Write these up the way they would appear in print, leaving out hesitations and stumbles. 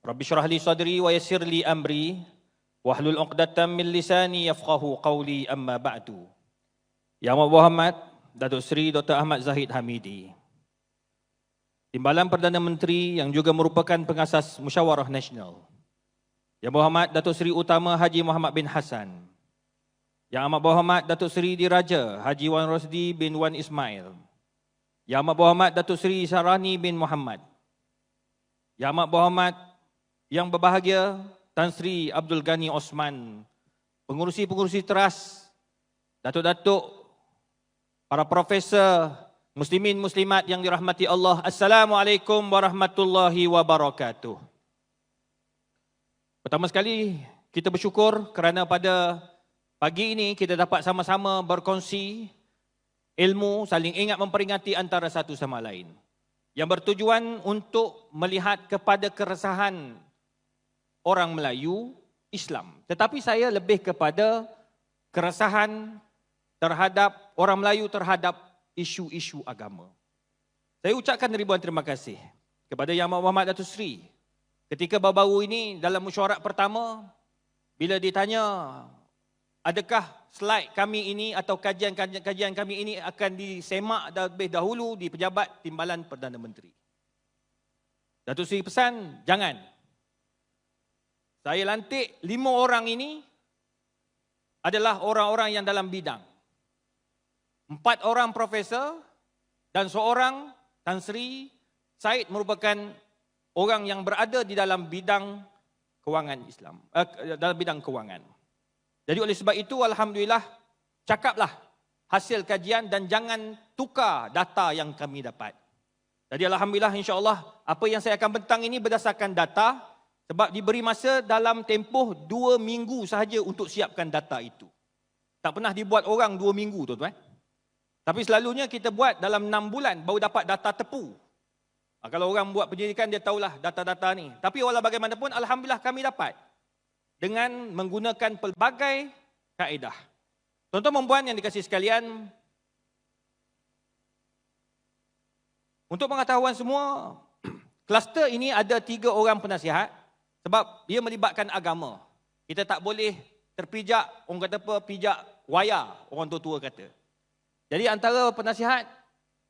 Rabbi syrah li sadri wa yassir li amri wahlul 'uqdatam min lisani yafqahu qawli, amma ba'du. Yang Muhammad Datuk Seri Dr. Ahmad Zahid Hamidi, Timbalan Perdana Menteri yang juga merupakan pengasas Musyawarah Nasional. Yang Muhammad Datuk Seri Utama Haji Muhammad bin Hassan. Yang Amat Berhormat Datuk Seri Diraja Haji Wan Rosdi bin Wan Ismail. Yang Amat Berhormat Datuk Seri Sarani bin Muhammad. Yang Amat Berhormat yang berbahagia Tan Sri Abdul Ghani Osman, pengurusi-pengurusi teras, datuk-datuk, para profesor, muslimin muslimat yang dirahmati Allah. Assalamualaikum warahmatullahi wabarakatuh. Pertama sekali, kita bersyukur kerana pada pagi ini kita dapat sama-sama berkongsi ilmu, saling ingat memperingati antara satu sama lain, yang bertujuan untuk melihat kepada keresahan orang Melayu Islam. Tetapi saya lebih kepada keresahan terhadap orang Melayu terhadap isu-isu agama. Saya ucapkan ribuan terima kasih kepada Yang Muhammad Datuk Seri ketika baru-baru ini dalam mesyuarat pertama, bila ditanya adakah slide kami ini atau kajian kami ini akan disemak lebih dahulu di Pejabat Timbalan Perdana Menteri. Datuk Seri pesan, jangan. Saya lantik 5 orang ini adalah orang-orang yang dalam bidang. 4 orang profesor dan seorang Tan Sri Said merupakan orang yang berada di dalam bidang kewangan Islam, dalam bidang kewangan. Jadi oleh sebab itu, alhamdulillah, cakaplah hasil kajian dan jangan tukar data yang kami dapat. Jadi alhamdulillah, insya-Allah apa yang saya akan bentang ini berdasarkan data, sebab diberi masa dalam tempoh 2 minggu sahaja untuk siapkan data itu. Tak pernah dibuat orang 2 minggu, tuan-tuan. Tapi selalunya kita buat dalam 6 bulan baru dapat data tepu. Kalau orang buat penyidikan, dia tahulah data-data ni. Tapi walau bagaimanapun, alhamdulillah kami dapat dengan menggunakan pelbagai kaedah. Tuan-tuan dan puan yang dikasihi sekalian, untuk pengetahuan semua, kluster ini ada 3 orang penasihat sebab dia melibatkan agama. Kita tak boleh terpijak, orang kata apa, pijak wayar, orang tua-tua kata. Jadi antara penasihat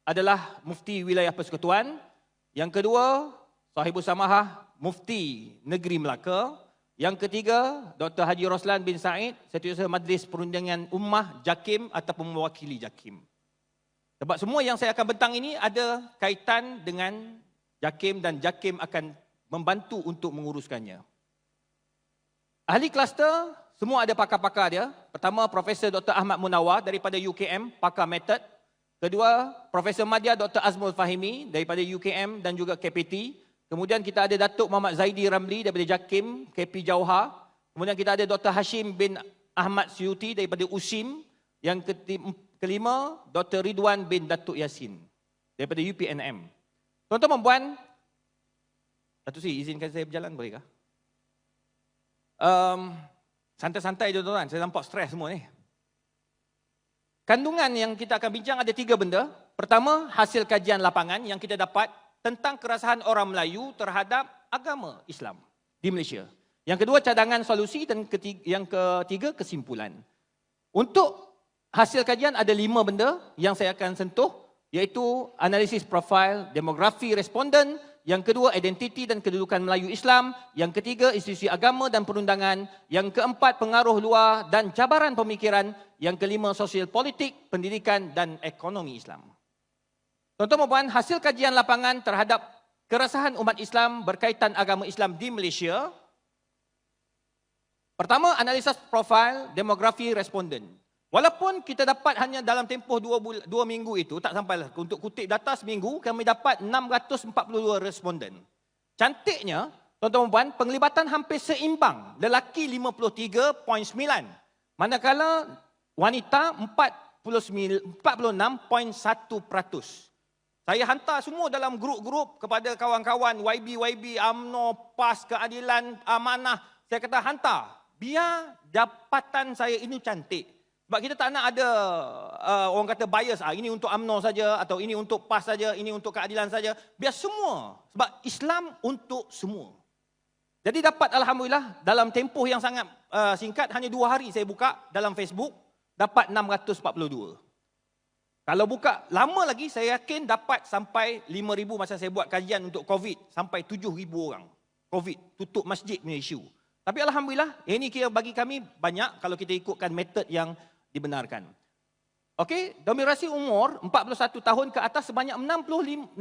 adalah Mufti Wilayah Persekutuan. Yang kedua, Sahibus Samahah Mufti Negeri Melaka. Yang ketiga, Dr. Haji Roslan bin Said, Setiausaha Majlis Perundingan Ummah JAKIM ataupun mewakili JAKIM. Sebab semua yang saya akan bentang ini ada kaitan dengan JAKIM dan JAKIM akan membantu untuk menguruskannya. Ahli kluster semua ada pakar-pakar dia. Pertama, Profesor Dr. Ahmad Munawar daripada UKM, pakar metod. Kedua, Profesor Madya Dr. Azmul Fahimi daripada UKM dan juga KPT. Kemudian kita ada Datuk Muhammad Zaidi Ramli daripada JAKIM, KP Jauhar. Kemudian kita ada Dr. Hashim bin Ahmad Suyuti daripada USIM. Yang kelima, Dr. Ridwan bin Datuk Yasin daripada UPNM. Tuan-tuan dan puan, Datuk Seri, izinkan saya berjalan bolehkah? Santai-santai je tuan-tuan, saya nampak stres semua ni. Kandungan yang kita akan bincang ada 3 benda. Pertama, hasil kajian lapangan yang kita dapat tentang keresahan orang Melayu terhadap agama Islam di Malaysia. Yang kedua, cadangan solusi, dan yang ketiga, kesimpulan. Untuk hasil kajian ada 5 benda yang saya akan sentuh, iaitu analisis profil demografi responden. Yang kedua, identiti dan kedudukan Melayu Islam. Yang ketiga, institusi agama dan perundangan. Yang keempat, pengaruh luar dan cabaran pemikiran. Yang kelima, sosial politik, pendidikan dan ekonomi Islam. Tuan-tuan dan puan, hasil kajian lapangan terhadap keresahan umat Islam berkaitan agama Islam di Malaysia. Pertama, analisis profil demografi responden. Walaupun kita dapat hanya dalam tempoh 2 minggu itu, tak sampailah untuk kutip data seminggu, kami dapat 642 responden. Cantiknya, tuan-tuan dan puan, penglibatan hampir seimbang. Lelaki 53.9, manakala wanita 46.1%. Saya hantar semua dalam grup-grup kepada kawan-kawan YB, UMNO, PAS, Keadilan, Amanah. Saya kata hantar, biar dapatan saya ini cantik. Sebab kita tak nak ada orang kata bias, ini untuk UMNO saja atau ini untuk PAS saja, ini untuk keadilan saja. Biar semua. Sebab Islam untuk semua. Jadi dapat Alhamdulillah dalam tempoh yang sangat singkat, hanya 2 hari saya buka dalam Facebook, dapat 642. Kalau buka lama lagi, saya yakin dapat sampai 5,000 masa saya buat kajian untuk COVID. Sampai 7,000 orang. COVID, tutup masjid punya isu. Tapi Alhamdulillah, ini kira bagi kami banyak kalau kita ikutkan metod yang dibenarkan. Okey, dominasi umur 41 tahun ke atas sebanyak 62.5%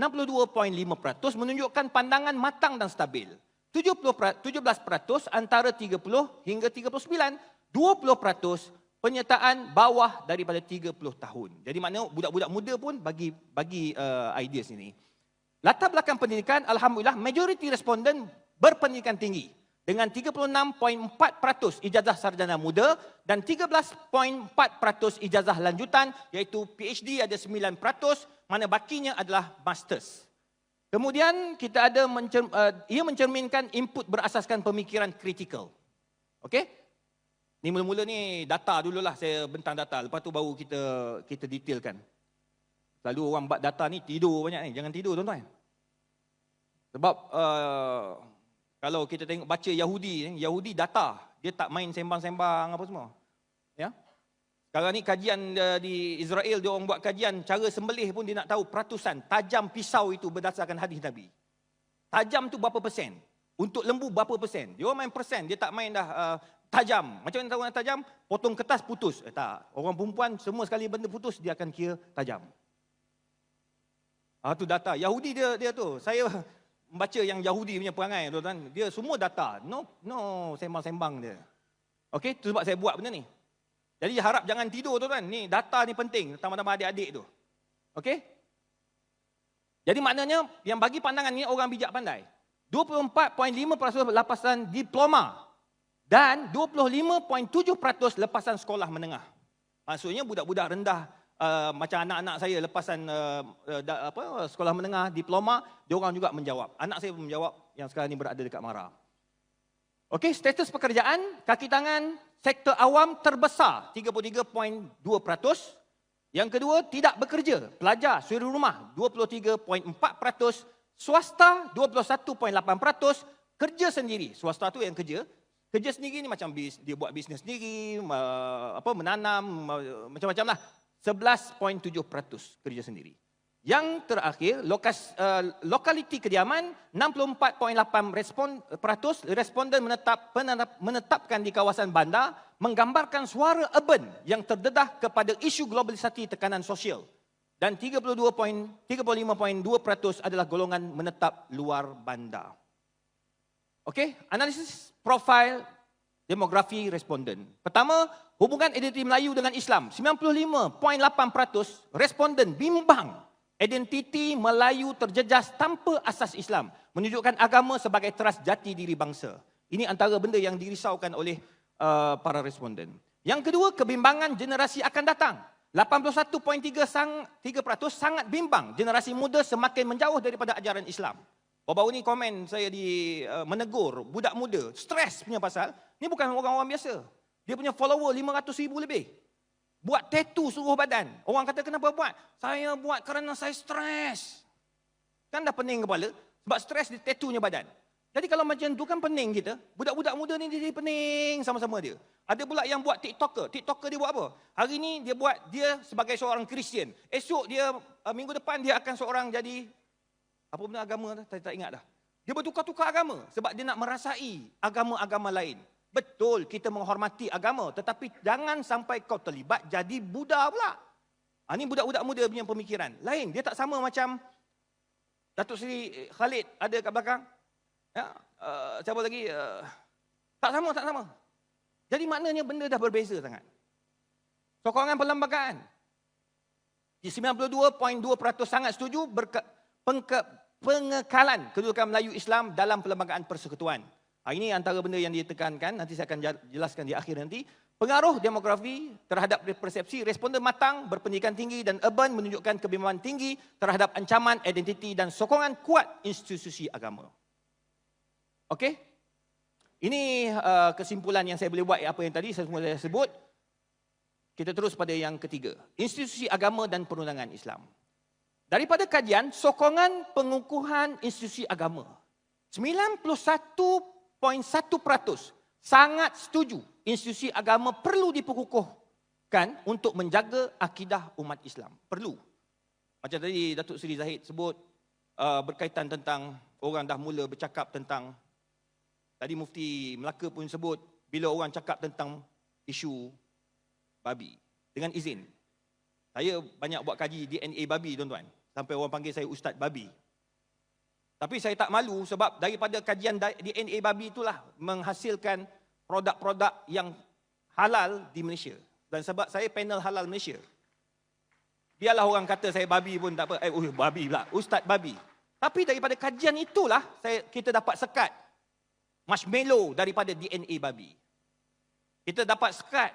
menunjukkan pandangan matang dan stabil. 17% antara 30 hingga 39, 20% penyertaan bawah daripada 30 tahun. Jadi maknanya budak-budak muda pun bagi idea sini. Latar belakang pendidikan, Alhamdulillah, majoriti responden berpendidikan tinggi dengan 36.4% ijazah sarjana muda dan 13.4% ijazah lanjutan, iaitu PhD ada 9%, mana bakinya adalah masters. Kemudian kita ada ia mencerminkan input berasaskan pemikiran kritikal. Okey? Ni mula-mula ni data dululah, saya bentang data, lepas tu baru kita detailkan. Selalu orang buat data ni tidur banyak ni, jangan tidur tuan-tuan. Sebab kalau kita tengok baca Yahudi data, dia tak main sembang-sembang apa semua. Ya? Sekarang ni kajian di Israel, dia orang buat kajian cara sembelih pun dia nak tahu peratusan tajam pisau itu berdasarkan hadis Nabi. Tajam tu berapa persen? Untuk lembu berapa persen? Dia orang main persen, dia tak main dah tajam. Macam mana tahu yang tajam? Potong kertas putus. Tak. Orang perempuan semua sekali benda putus dia akan kira tajam. Tu data. Yahudi dia tu. Saya membaca yang Yahudi punya perangai tuan-tuan. Dia semua data. No sembang-sembang dia. Okey, tu sebab saya buat benda ni. Jadi harap jangan tidur tuan-tuan. Ni data ni penting, tambah-tambah adik-adik tu. Okey? Jadi maknanya yang bagi pandangan ni orang bijak pandai. 24.5% lepasan diploma dan 25.7% lepasan sekolah menengah. Maksudnya budak-budak rendah macam anak-anak saya lepasan sekolah menengah, diploma, dia orang juga menjawab. Anak saya pun menjawab yang sekarang ni berada dekat Mara. Okey, status pekerjaan, kaki tangan, sektor awam terbesar 33.2%. Yang kedua, tidak bekerja, pelajar, suri rumah 23.4%, swasta 21.8%, kerja sendiri. Swasta tu yang kerja sendiri ni macam dia buat bisnes sendiri, menanam, macam-macam lah. 11.7% kerja sendiri. Yang terakhir, lokaliti kediaman 64.8% responden menetapkan di kawasan bandar, menggambarkan suara urban yang terdedah kepada isu globalisasi tekanan sosial. Dan 35.2% adalah golongan menetap luar bandar. Okey, analisis profil demografi responden. Pertama, hubungan identiti Melayu dengan Islam. 95.8% responden bimbang identiti Melayu terjejas tanpa asas Islam, menunjukkan agama sebagai teras jati diri bangsa. Ini antara benda yang dirisaukan oleh para responden. Yang kedua, kebimbangan generasi akan datang. 81.3% sangat bimbang generasi muda semakin menjauh daripada ajaran Islam. Baru-baru ni komen saya menegur budak muda, stres punya pasal, ni bukan orang-orang biasa. Dia punya follower 500,000 lebih. Buat tattoo seluruh badan. Orang kata kenapa buat? Saya buat kerana saya stres. Kan dah pening kepala. Sebab stres di tattoonya badan. Jadi kalau macam tu kan pening kita. Budak-budak muda ni jadi pening sama-sama dia. Ada pula yang buat TikToker. TikToker dia buat apa? Hari ni dia sebagai seorang Kristian. Esok dia, minggu depan dia akan seorang jadi, apa benda agama dah? Tak ingat dah. Dia bertukar-tukar agama. Sebab dia nak merasai agama-agama lain. Betul, kita menghormati agama, tetapi jangan sampai kau terlibat jadi Buddha pula. Ini budak-budak muda punya pemikiran. Lain, dia tak sama macam Datuk Seri Khalid ada kat belakang. Ya, siapa lagi? Tak sama. Jadi maknanya benda dah berbeza sangat. Sokongan perlembagaan. 92.2% sangat setuju pengekalan kedudukan Melayu Islam dalam perlembagaan persekutuan. Ini antara benda yang ditekankan, nanti saya akan jelaskan di akhir nanti. Pengaruh demografi terhadap persepsi, responden matang, berpendidikan tinggi dan urban menunjukkan kebimbangan tinggi terhadap ancaman identiti dan sokongan kuat institusi agama. Okey? Ini kesimpulan yang saya boleh buat apa yang tadi saya sebut. Kita terus pada yang ketiga, institusi agama dan perundangan Islam. Daripada kajian, sokongan pengukuhan institusi agama. 91.9% sangat setuju institusi agama perlu diperkukuhkan untuk menjaga akidah umat Islam. Perlu. Macam tadi Datuk Seri Zahid sebut berkaitan tentang orang dah mula bercakap tentang, tadi Mufti Melaka pun sebut, bila orang cakap tentang isu babi. Dengan izin, saya banyak buat kaji DNA babi, tuan-tuan. Sampai orang panggil saya Ustaz Babi. Tapi saya tak malu sebab daripada kajian DNA babi itulah menghasilkan produk-produk yang halal di Malaysia. Dan sebab saya panel halal Malaysia. Biarlah orang kata saya babi pun tak apa. Babi pula. Ustaz Babi. Tapi daripada kajian itulah kita dapat sekat marshmallow daripada DNA babi. Kita dapat sekat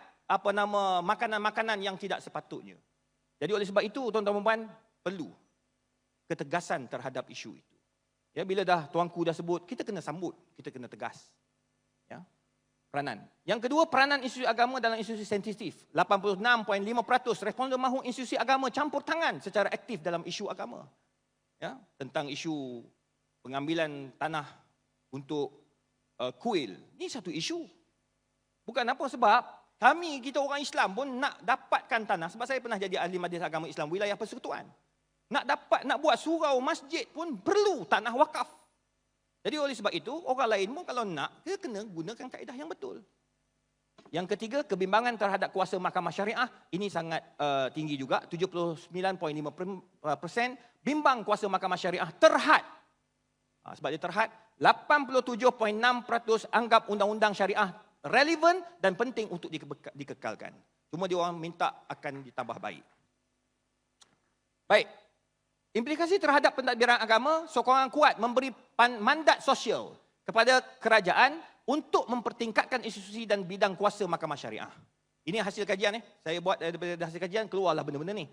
makanan-makanan yang tidak sepatutnya. Jadi oleh sebab itu, tuan-tuan dan puan, perlu ketegasan terhadap isu itu. Ya, bila tuanku dah sebut, kita kena sambut, kita kena tegas. Ya. Peranan. Yang kedua, peranan institusi agama dalam institusi sensitif. 86.5% responden mahu institusi agama campur tangan secara aktif dalam isu agama. Ya, tentang isu pengambilan tanah untuk kuil. Ini satu isu. Bukan apa sebab kita orang Islam pun nak dapatkan tanah. Sebab saya pernah jadi ahli majlis agama Islam wilayah persekutuan. Nak buat surau masjid pun perlu tanah wakaf. Jadi oleh sebab itu, orang lain pun kalau nak, dia kena gunakan kaedah yang betul. Yang ketiga, kebimbangan terhadap kuasa mahkamah syariah. Ini sangat tinggi juga. 79.5% bimbang kuasa mahkamah syariah terhad. Sebab dia terhad, 87.6% anggap undang-undang syariah relevan dan penting untuk dikekalkan. Cuma dia orang minta akan ditambah baik. Baik. Implikasi terhadap pentadbiran agama, sokongan kuat memberi mandat sosial kepada kerajaan untuk mempertingkatkan institusi dan bidang kuasa mahkamah syariah. Ini hasil kajian. Saya buat daripada hasil kajian, keluarlah benda-benda ni.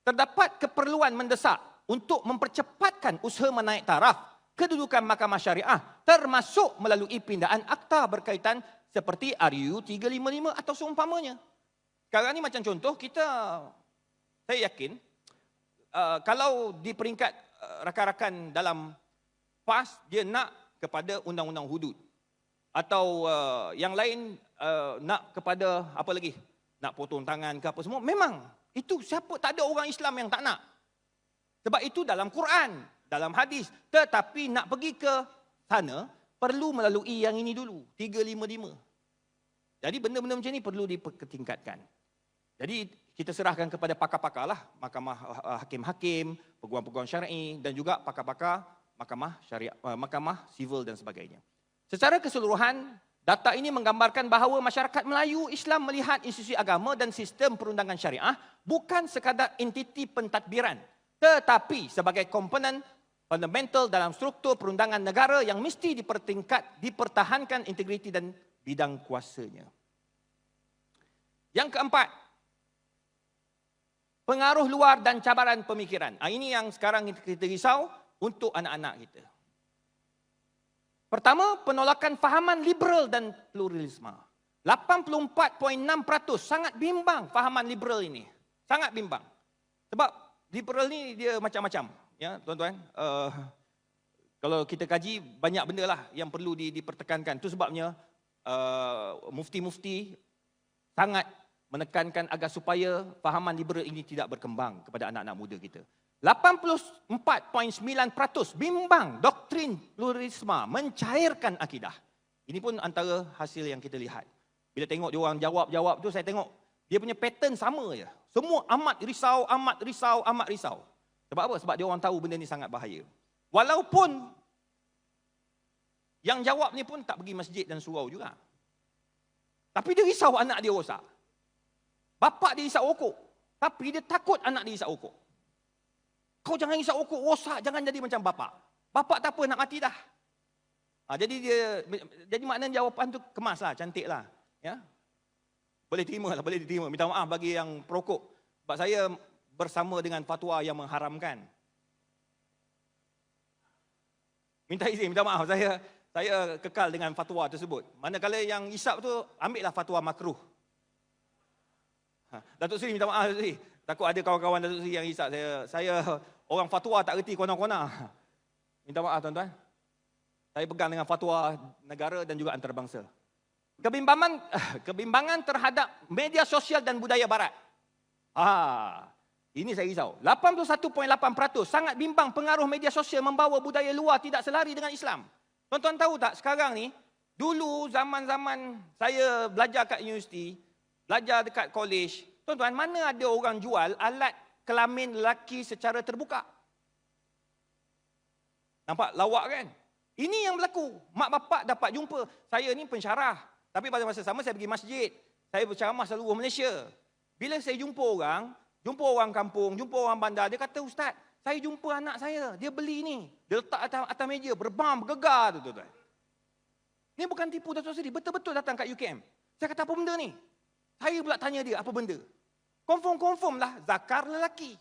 Terdapat keperluan mendesak untuk mempercepatkan usaha menaik taraf kedudukan mahkamah syariah, termasuk melalui pindaan akta berkaitan seperti RU 355 atau seumpamanya. Sekarang ni macam contoh, saya yakin, kalau di peringkat rakan-rakan dalam PAS, dia nak kepada undang-undang hudud. Atau yang lain nak kepada apa lagi? Nak potong tangan ke apa semua. Memang, itu tak ada orang Islam yang tak nak. Sebab itu dalam Quran, dalam hadis. Tetapi nak pergi ke sana, perlu melalui yang ini dulu, 355. Jadi benda-benda macam ni perlu dipertingkatkan. Jadi kita serahkan kepada pakar-pakar lah, mahkamah hakim-hakim, peguam-peguam syar'i dan juga pakar-pakar mahkamah syariah, mahkamah sivil dan sebagainya. Secara keseluruhan, data ini menggambarkan bahawa masyarakat Melayu Islam melihat institusi agama dan sistem perundangan syariah bukan sekadar entiti pentadbiran, tetapi sebagai komponen fundamental dalam struktur perundangan negara yang mesti dipertahankan integriti dan bidang kuasanya. Yang keempat, pengaruh luar dan cabaran pemikiran. Ini yang sekarang kita risau untuk anak-anak kita. Pertama, penolakan fahaman liberal dan pluralisme. 84.6% sangat bimbang fahaman liberal ini. Sangat bimbang. Sebab liberal ni dia macam-macam. Ya, tuan-tuan, kalau kita kaji, banyak benda lah yang perlu dipertekankan. Itu sebabnya mufti-mufti sangat menekankan agar supaya fahaman liberal ini tidak berkembang kepada anak-anak muda kita. 84.9% bimbang doktrin pluralisme mencairkan akidah. Ini pun antara hasil yang kita lihat. Bila tengok dia orang jawab-jawab tu, saya tengok dia punya pattern sama je. Semua amat risau, amat risau, amat risau. Sebab apa? Sebab dia orang tahu benda ni sangat bahaya. Walaupun yang jawab ni pun tak pergi masjid dan surau juga. Tapi dia risau anak dia rosak. Bapak dia isap rokok. Tapi dia takut anak dia isap rokok. Kau jangan isap rokok, rosak. Jangan jadi macam bapak. Bapak tak apa, nak mati dah. Jadi maknanya jawapan tu kemas lah, cantik lah. Ya? Boleh terima lah, boleh diterima. Minta maaf bagi yang perokok. Sebab saya bersama dengan fatwa yang mengharamkan. Minta izin, minta maaf. Saya kekal dengan fatwa tersebut. Manakala yang isap tu, ambillah fatwa makruh. Datuk Seri minta maaf, Datuk Seri. Takut ada kawan-kawan Datuk Seri yang isap. Saya orang fatwa tak reti kona-kona. Minta maaf tuan-tuan. Saya pegang dengan fatwa negara dan juga antarabangsa. Kebimbangan terhadap media sosial dan budaya barat. Ini saya risau. 81.8% sangat bimbang pengaruh media sosial membawa budaya luar tidak selari dengan Islam. Tuan-tuan tahu tak sekarang ni, dulu zaman-zaman saya belajar kat universiti, belajar dekat college, tuan-tuan, mana ada orang jual alat kelamin lelaki secara terbuka? Nampak lawak kan? Ini yang berlaku. Mak bapak dapat jumpa. Saya ni pensyarah. Tapi pada masa sama saya pergi masjid. Saya berceramah seluruh Malaysia. Bila saya jumpa orang kampung, jumpa orang bandar, dia kata, "Ustaz, saya jumpa anak saya. Dia beli ni. Dia letak atas meja, berbam, bergegar tu, tuan-tuan." Ni bukan tipu Dato' Seri. Betul-betul datang kat UKM. Saya kata, "Apa benda ni?" Saya pula tanya dia, "Apa benda?" Confirm lah zakar lelaki.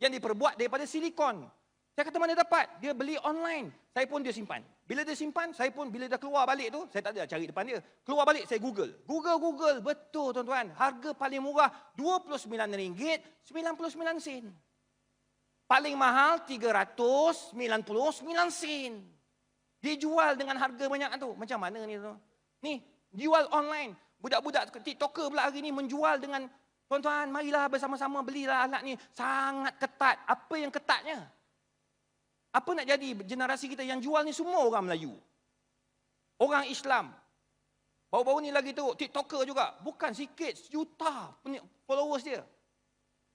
Yang diperbuat daripada silikon. Saya kata, "Mana dapat?" Dia beli online. Saya pun dia simpan. Bila dia simpan, saya pun bila dah keluar balik tu, saya tak ada cari depan dia. Keluar balik, saya Google. Betul tuan-tuan. Harga paling murah RM29.99. Paling mahal RM399. Dijual dengan harga banyak tu. Macam mana ni tu? Ni, jual online. Budak-budak TikToker pula hari ni menjual dengan, tuan-tuan, marilah bersama-sama belilah alat ni. Sangat ketat. Apa yang ketatnya? Apa nak jadi generasi kita yang jual ni semua orang Melayu. Orang Islam. Baru-baru ni lagi tu, TikToker juga. Bukan sikit, sejuta followers dia.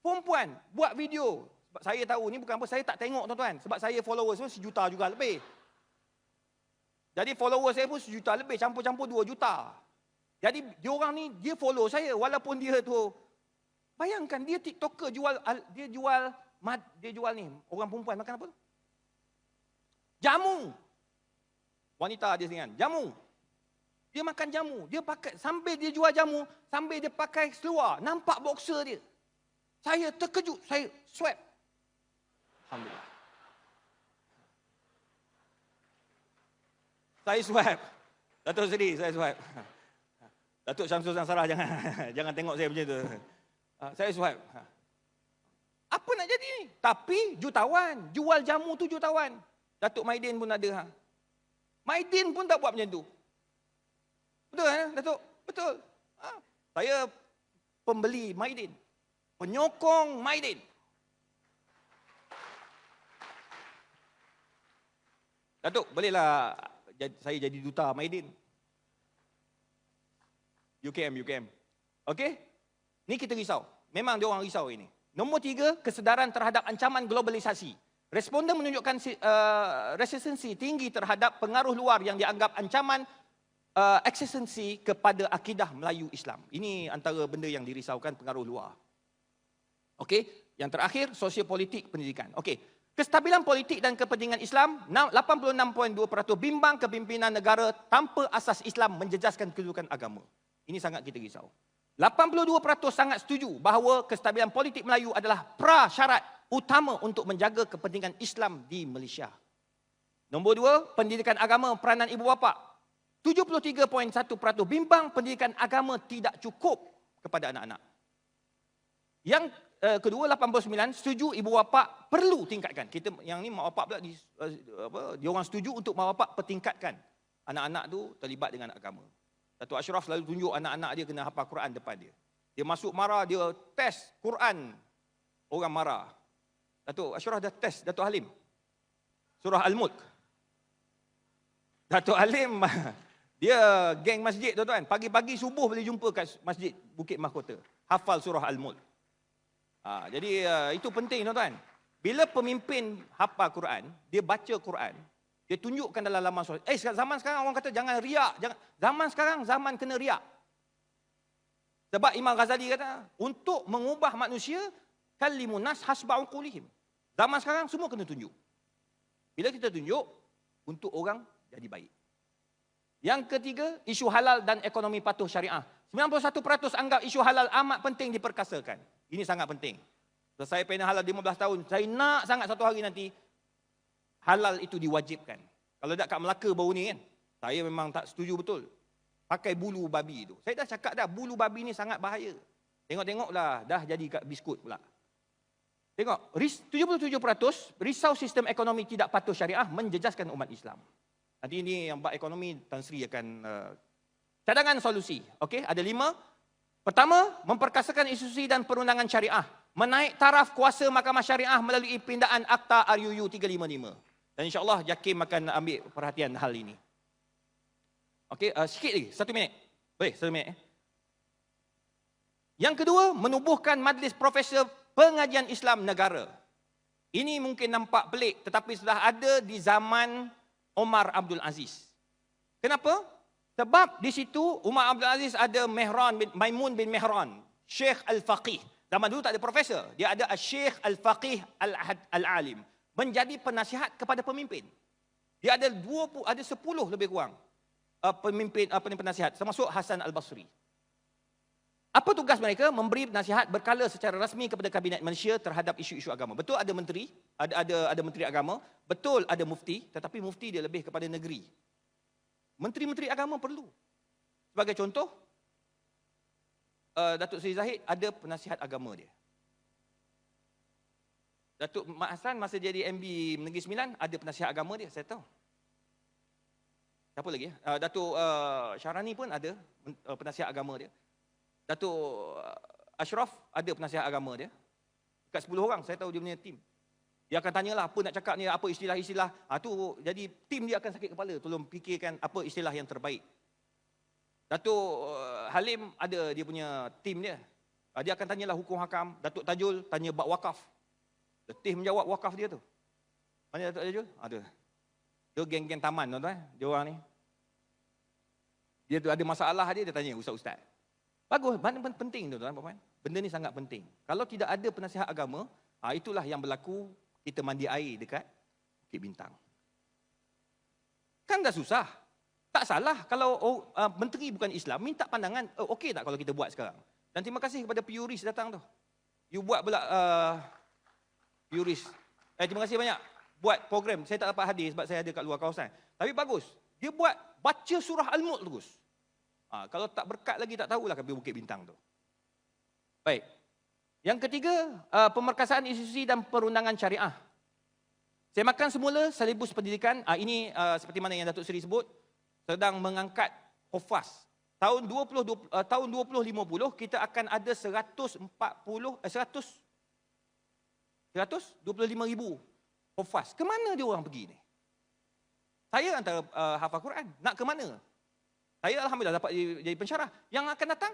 Perempuan buat video. Sebab saya tahu ni bukan apa, saya tak tengok tuan-tuan. Sebab saya followers pun sejuta juga lebih. Jadi followers saya pun sejuta lebih, campur-campur 2 juta. Jadi dia orang ni, dia follow saya walaupun dia tu. Bayangkan dia TikToker dia jual ni, orang perempuan makan apa tu? Jamu. Wanita dia dengan jamu. Dia makan jamu. Dia pakai, sambil dia jual jamu, sambil dia pakai seluar. Nampak boxer dia. Saya terkejut. Saya swipe. Alhamdulillah. Saya swipe. Dato' Seri, saya swipe. Datuk Syamsul Sarah, jangan tengok saya macam tu. Saya swipe. Apa nak jadi ni? Tapi jutawan. Jual jamu tu jutawan. Datuk Maidin pun ada. Maidin pun tak buat macam tu. Betul Datuk? Betul. Saya pembeli Maidin. Penyokong Maidin. Datuk, bolehlah saya jadi duta Maidin. UKM. Okey? Ni kita risau. Memang dia orang risau ini. Nombor 3, kesedaran terhadap ancaman globalisasi. Responden menunjukkan resistensi tinggi terhadap pengaruh luar yang dianggap ancaman eksistensi kepada akidah Melayu Islam. Ini antara benda yang dirisaukan, pengaruh luar. Okey, yang terakhir sosiopolitik pendidikan. Okey, kestabilan politik dan kepentingan Islam, 86.2% bimbang kepimpinan negara tanpa asas Islam menjejaskan kedudukan agama. Ini sangat kita risau. 82% sangat setuju bahawa kestabilan politik Melayu adalah prasyarat utama untuk menjaga kepentingan Islam di Malaysia. Nombor 2, pendidikan agama peranan ibu bapa. 73.1% bimbang pendidikan agama tidak cukup kepada anak-anak. Yang kedua, 89% setuju ibu bapa perlu tingkatkan. Kita yang ni mak bapak pula dia orang setuju untuk mak bapak pertingkatkan anak-anak tu terlibat dengan agama. Datuk Ashraf selalu tunjuk anak-anak dia kena hafal Quran depan dia. Dia masuk marah, dia test Quran orang marah. Datuk Ashraf dah test Datuk Halim. Surah Al-Mulk. Datuk Halim, dia geng masjid tuan-tuan. Pagi-pagi subuh boleh jumpa kat masjid Bukit Mahkota. Hafal surah Al-Mulk. Jadi itu penting tuan-tuan. Bila pemimpin hafal Quran, dia baca Quran, dia tunjukkan dalam laman sosial. Zaman sekarang orang kata jangan riak. Zaman sekarang zaman kena riak. Sebab Imam Ghazali kata, untuk mengubah manusia, kalimun nas hasba uqulihim. Zaman sekarang semua kena tunjuk. Bila kita tunjuk, untuk orang jadi baik. Yang ketiga, isu halal dan ekonomi patuh syariah. 91% anggap isu halal amat penting diperkasakan. Ini sangat penting. Saya pernah halal 15 tahun. Saya nak sangat satu hari nanti halal itu diwajibkan. Kalau tak kat Melaka baru ni kan, saya memang tak setuju betul. Pakai bulu babi itu. Saya dah cakap dah, bulu babi ni sangat bahaya. Tengok-tengoklah, dah jadi kat biskut pula. Tengok, 77% risau sistem ekonomi tidak patuh syariah menjejaskan umat Islam. Nanti ini yang bab ekonomi Tan Sri akan cadangan solusi. Okey, ada 5. Pertama, memperkasakan institusi dan perundangan syariah. Menaik taraf kuasa Mahkamah Syariah melalui pindaan Akta RUU 355. Dan insya-Allah JAKIM akan ambil perhatian hal ini. Okey, sikit lagi, 1 minit. Boleh, 1 minit. Yang kedua, menubuhkan Majlis Profesor Pengajian Islam Negara. Ini mungkin nampak pelik, tetapi sudah ada di zaman Omar Abdul Aziz. Kenapa? Sebab di situ Umar Abdul Aziz ada Maimun bin Mehran, Syekh Al-Faqih. Zaman dulu tak ada profesor, dia ada Syekh Al-Faqih Al-Alim, menjadi penasihat kepada pemimpin. Dia ada 10 lebih kurang pemimpin penasihat, termasuk Hasan Al-Basri. Apa tugas mereka? Memberi nasihat berkala secara rasmi kepada Kabinet Malaysia terhadap isu-isu agama. Betul ada menteri, ada menteri agama, betul ada mufti, tetapi mufti dia lebih kepada negeri. Menteri-menteri agama perlu. Sebagai contoh, Datuk Seri Zahid ada penasihat agama dia. Datuk Mat Hassan masa jadi MB Negeri Sembilan ada penasihat agama dia, saya tahu. Siapa lagi? Datuk Syarani pun ada penasihat agama dia. Datuk Ashraf ada penasihat agama dia. Dekat 10 orang, saya tahu dia punya tim. Dia akan tanyalah apa nak cakap ni, apa istilah-istilah. Tu jadi tim dia akan sakit kepala, tolong fikirkan apa istilah yang terbaik. Datuk Halim ada dia punya tim dia. Dia akan tanyalah hukum hakam. Datuk Tajul tanya bab wakaf. Letih menjawab wakaf dia tu. Mana Datuk Tajul? Ada. Dia geng-geng taman tuan-tuan, dia orang ni. Dia tu ada masalah dia tanya ustaz-ustaz. Bagus, penting tuan-tuan puan. Benda ni sangat penting. Kalau tidak ada penasihat agama, itulah yang berlaku kita mandi air dekat Bukit Bintang. Kan dah susah. Tak salah kalau menteri bukan Islam minta pandangan, okey tak kalau kita buat sekarang? Dan terima kasih kepada Puris datang tu. You buat pula Puris. Terima kasih banyak buat program. Saya tak dapat hadir sebab saya ada kat luar kawasan. Tapi bagus. Dia buat baca surah Al-Mulk terus. Kalau tak berkat lagi tak tahulah ke Bukit Bintang tu. Baik. Yang ketiga, pemerkasaan institusi dan perundangan syariah. Saya makan semula selebus pendidikan. Ini seperti mana yang Datuk Seri sebut, sedang mengangkat Hufaz. Tahun 2050 kita akan ada 125,000 Hufaz. Ke mana dia orang pergi ni? Saya antara hafal Quran, nak ke mana? Saya alhamdulillah dapat jadi pensyarah. Yang akan datang,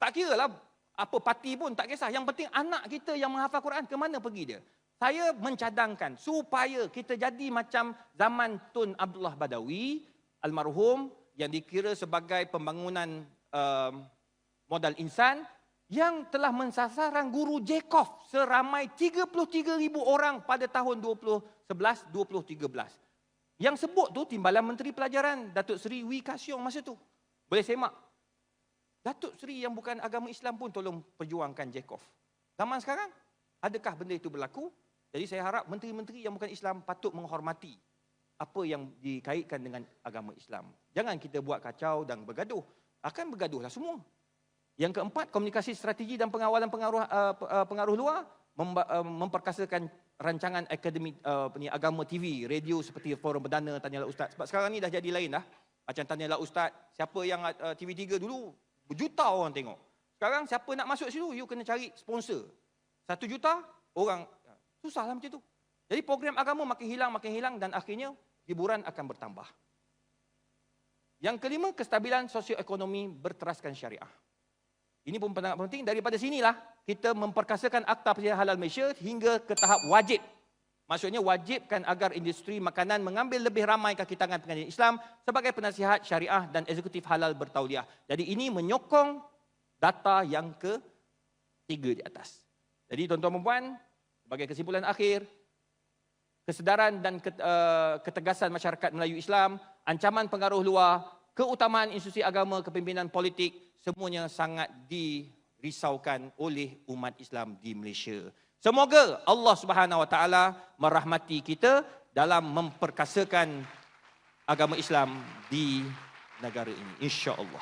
tak kira lah apa parti pun, tak kisah. Yang penting anak kita yang menghafal Quran, ke mana pergi dia? Saya mencadangkan supaya kita jadi macam zaman Tun Abdullah Badawi, almarhum, yang dikira sebagai pembangunan modal insan, yang telah mensasarkan guru Jekov seramai 33,000 orang pada tahun 2011-2013. Yang sebut tu Timbalan Menteri Pelajaran, Datuk Seri Wee Ka Siong masa tu. Boleh semak. Datuk Seri yang bukan agama Islam pun tolong perjuangkan Jekov. Zaman sekarang, adakah benda itu berlaku? Jadi saya harap menteri-menteri yang bukan Islam patut menghormati apa yang dikaitkan dengan agama Islam. Jangan kita buat kacau dan bergaduh. Akan bergaduhlah semua. Yang keempat, komunikasi strategi dan pengawalan pengaruh luar, memperkasakan rancangan akademik agama TV, radio seperti Forum Perdana, Tanyalah Ustaz. Sebab sekarang ni dah jadi lain dah. Macam Tanyalah Ustaz, siapa yang TV3 dulu, berjuta orang tengok. Sekarang siapa nak masuk situ, you kena cari sponsor. 1 juta, orang. Susahlah macam tu. Jadi program agama makin hilang dan akhirnya hiburan akan bertambah. Yang kelima, kestabilan sosioekonomi berteraskan syariah. Ini pun penting. Daripada sinilah kita memperkasakan Akta Persiapan Halal Malaysia hingga ke tahap wajib. Maksudnya wajibkan agar industri makanan mengambil lebih ramai kaki tangan pengajian Islam sebagai penasihat syariah dan eksekutif halal bertauliah. Jadi ini menyokong data yang ketiga di atas. Jadi tuan-tuan dan puan, sebagai kesimpulan akhir, kesedaran dan ketegasan masyarakat Melayu Islam, ancaman pengaruh luar, keutamaan institusi agama, kepimpinan politik, semuanya sangat dirisaukan oleh umat Islam di Malaysia. Semoga Allah Subhanahu Wa Taala merahmati kita dalam memperkasakan agama Islam di negara ini, insya-Allah.